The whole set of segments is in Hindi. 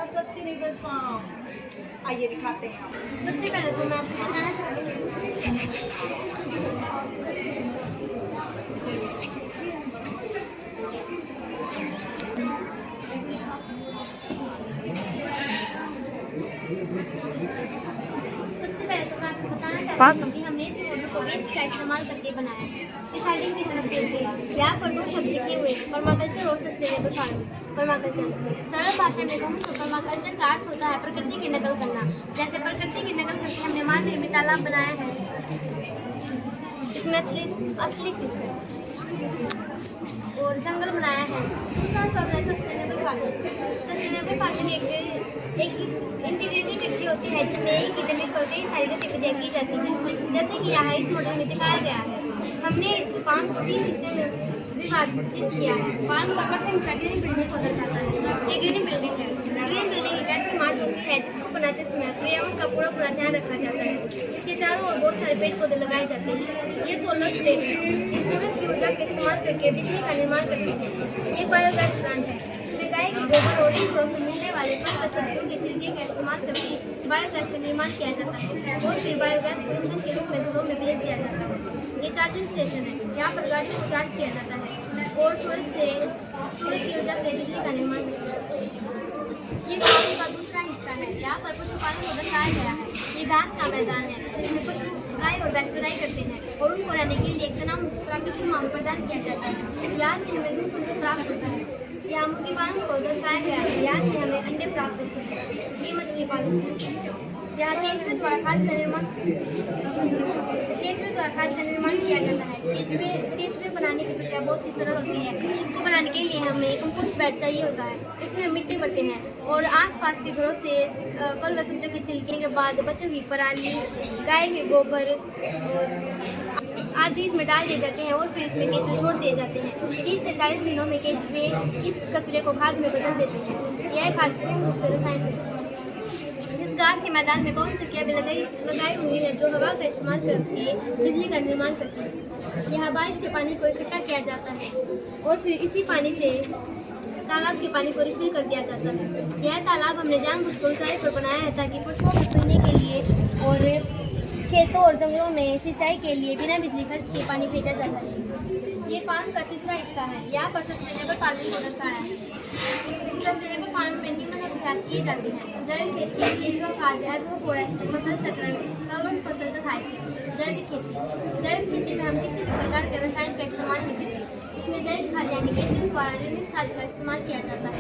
Sustainable farm. आइए दिखाते हैं आपको। सबसे पहले तो मैं आपको बताना चाहती हूँ कि हमने इस फोटो को वेस्ट का इस्तेमाल करके बनाया है। इस हेडिंग की तरफ देखिए, यहाँ पर दो शब्द लिखे हुए पर्माकल्चर और सस्टेनेबल फार्मिंग। पर्माकल्चर सरल भाषा में कहूँ तो पर्माकल्चर का अर्थ होता है प्रकृति की नकल करना। जैसे प्रकृति की नकल करके हमने मानव निर्मित तालाब बनाया है, इसमें असली और जंगल बनाया है। दूसरा शब्द है सस्टेनेबल फार्मिंग। सस्टेनेबल फार्मिंग एक इंटीग्रेटेड कृषि होती है जिसमें एक ही जमीन पर कई सारी गतिविधियाँ की जाती हैं, जैसे कि यहाँ इस मॉडल में दिखाया गया है। हमने इस फार्म को 3 हिस्से में विभाजित किया है। फार्म का प्रथम हिस्सा ग्रीन बिल्डिंग को दर्शाता है। ये ग्रीन बिल्डिंग है। ग्रीन बिल्डिंग एक ऐसी इमारत होती है जिसको बनाते समय पर्यावरण का पूरा ध्यान रखा जाता है। इसके चारों ओर बहुत सारे पेड़ पौधे लगाए जाते हैं। ये सोलर प्लेट है। ये सूरज की ऊर्जा का इस्तेमाल करके बिजली का निर्माण करती है। ये बायोगैस प्लांट है। इसमें गाय के गोबर और इन घरों से मिलने वाले फल व सब्जियों के छिलके का इस्तेमाल करके बायोगैस का निर्माण किया जाता है और फिर बायोगैस को ईंधन के रूप में घरों में भेज दिया जाता है। ये चार्जिंग स्टेशन है। यहाँ पर गाड़ियों को चार्ज किया जाता है और सूरज की ऊर्जा से बिजली का निर्माण होता है। ये फार्म का दूसरा हिस्सा है। यहाँ पर पशुपालन को दर्शाया गया है। ये घास का मैदान है। इसमें पशु गाय और बैल चराई करते हैं और उनको रहने के लिए एक तनाव प्राकृतिक माहौल प्रदान किया जाता है। यहाँ से हमें दूध प्राप्त होता है। यहाँ मुर्गी पालन को दर्शाया गया है। यहाँ से हमें अंडे प्राप्त होते हैं। ये मछली पालन है। यहाँ केंचुए द्वारा खाद का निर्माण किया जाता है। केंचुए बनाने की प्रक्रिया बहुत ही सरल होती है। इसको बनाने के लिए हमें कंपोस्ट बेड चाहिए होता है। इसमें मिट्टी भरते हैं और आसपास के घरों से फल व सब्जियों के छिलके के बाद बच्चों की पराली, गाय के गोबर आदि इसमें डाल दिए जाते हैं और फिर इसमें केंचुए छोड़ दिए जाते हैं। 30 से 40 दिनों में केंचुए इस कचरे को खाद में बदल देते हैं। यह खाद पूर्ण रूप से रासायनिक। इस घास के मैदान में पवन चक्कियाँ भी लगाई हुई है जो हवा का इस्तेमाल करके बिजली का निर्माण करती है। यहाँ बारिश के पानी को इकट्ठा किया जाता है और फिर इसी पानी से तालाब के पानी को रिफिल कर दिया जाता है। यह तालाब हमने जानबूझकर ऊंचाई पर बनाया है ताकि पशुओं को पीने के लिए और खेतों और जंगलों में सिंचाई के लिए बिना बिजली खर्च के पानी भेजा जाता है। ये फार्म का तीसरा हिस्सा है। यहाँ पर सस्टेनेबल फार्मिंग को दर्शाया है। सस्टेनेबल फार्मिंग में निम्न अभ्यास किए जाते हैं: जैविक खेती, केंचुआ खाद, एग्रो फॉरेस्ट, फसल चक्रण, कवर्ड फसल तथा जैविक खेती। जैविक खेती में हम किसी भी प्रकार के रसायन का इस्तेमाल नहीं करते। इसमें जैविक खाद यानी केंचुए द्वारा निर्मित खाद का इस्तेमाल किया जाता है।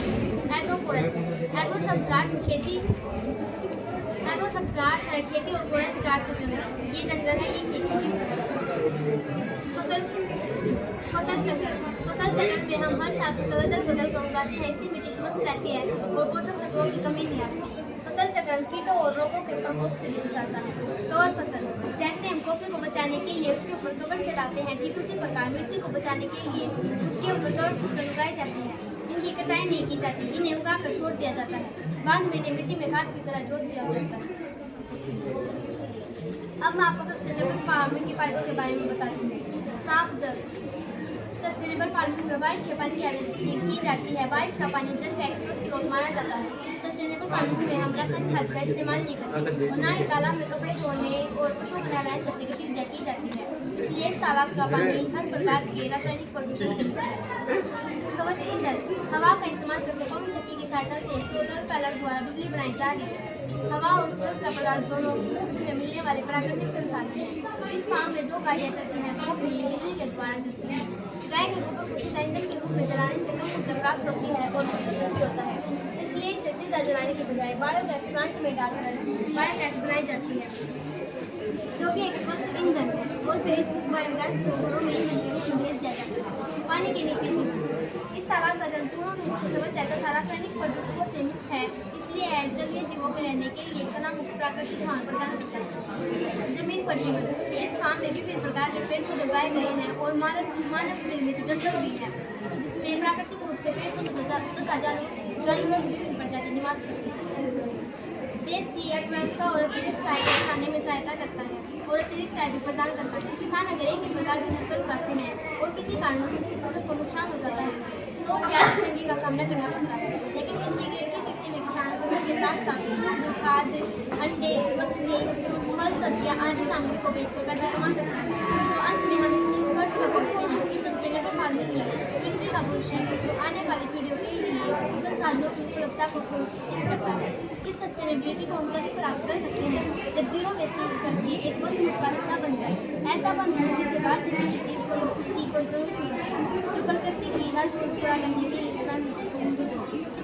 एग्रो फॉरेस्ट, एग्रो शब्द का अर्थ खेती और फॉरेस्ट का अर्थ जंगल। ये जंगल है, ये खेती है। फसल चक्रण में हम हर साल फसल अदल बदल कर उगाते हैं। इससे मिट्टी स्वस्थ रहती है और पोषक तत्वों की कमी नहीं आती। फसल चक्रण कीटों और रोगों के प्रकोप से भी बचाता है। कवर फसल, जैसे हम कॉफी को बचाने के लिए उसके ऊपर कवर चढ़ाते हैं, ठीक उसी प्रकार मिट्टी को बचाने के लिए उसके ऊपर कवर फसल उगाई जाती है। इनकी कटाई नहीं की जाती, इन्हें उगाकर छोड़ दिया जाता है। बाद में इन्हें मिट्टी में खाद की तरह जोत दिया जाता है। अब मैं आपको सस्टेनेबल फार्मिंग के फायदों के बारे में बताती हूँ। साफ जल। सस्टेनेबल फार्मिंग में बारिश के पानी की आपूर्ति की जाती है। बारिश का पानी जल का एक स्वस्थ स्रोत माना जाता है। सस्टेनेबल फार्मिंग में हम रासायनिक खाद का इस्तेमाल नहीं करते और ना ही तालाब में कपड़े धोने और पशुओं को नहलाने जैसी गतिविधियाँ की जाती है। इसलिए इस तालाब का पानी हर प्रकार के रासायनिक प्रदूषण से मुक्त है। स्वच्छ ईंधन। हवा का इस्तेमाल करके पवन चक्की की सहायता से सोलर पैनल द्वारा बिजली बनाई जा रही है। हवा और सूरज का प्रकाश दोनों मुफ्त में मिलने वाले प्राकृतिक संसाधन हैं। इस फार्म में जो गाड़ियाँ चलती हैं वो भी बिजली के द्वारा चलती हैं। गाय के गोबर को सीधा ईंधन के रूप में जलाने से कम ऊर्जा प्राप्त होती है और प्रदूषण भी होता है। इसलिए इसे सीधा जलाने के बजाय बायोगैस प्लांट में डालकर बायोगैस बनाई जाती है जो कि एक स्वच्छ ईंधन है और फिर इस बायोगैस को घरों में ईंधन के रूप में भेज दिया जाता है। पानी के नीचे जीवन। इस तालाब का जल पूर्ण रूप से समझ जाता है रासायनिक प्रदूषकों से मुक्त है। इसलिए जलीय जीवों के रहने के लिए तनाव मुक्त प्राकृतिक माहौल प्रदान करता है। जमीन पर जीवन। इस फार्म में विभिन्न प्रकार के पेड़ पौधे उगाए गए हैं और मानव निर्मित जंगल भी है जिसमें प्राकृतिक रूप से पेड़ पौधे तथा जानवरों की विभिन्न प्रजाति निवास करती है। देश की अर्थव्यवस्था और अतिरिक्त आय को बढ़ाने में सहायता करता है और अतिरिक्त आय भी प्रदान करता है। किसान अगर एक ही प्रकार की फसल उगाते हैं और किसी कारणों से उसकी फसल को नुकसान हो जाता है तो उसे आर्थिक तंगी का सामना करना पड़ता है। लेकिन इंटीग्रेटेड कृषि में किसान साथ साथ दूध, खाद्य, अंडे, मछली, फल, सब्जियां आदि सामग्री को बेचकर पैसे कमा सकते हैं। तो अंत में हम इस निष्कर्ष पर पहुंचते हैं कि सस्टेनेबल फार्मिंग ही पृथ्वी का भविष्य है जो आने वाली पीढ़ियों के लिए संसाधनों की उपलब्धता को सुनिश्चित करता है। इस सस्टेनेबिलिटी को हम तभी प्राप्त कर सकते हैं जब जीरो वेस्टेज करके एक बंद लूप का हिस्सा बन जाए। ऐसा बंद लूप जिसे बाहर से किसी चीज़ की कोई जरूरत नहीं है, जो प्रकृति की हर जरूरत पूरा करने के लिए इस्तेमाल होती है।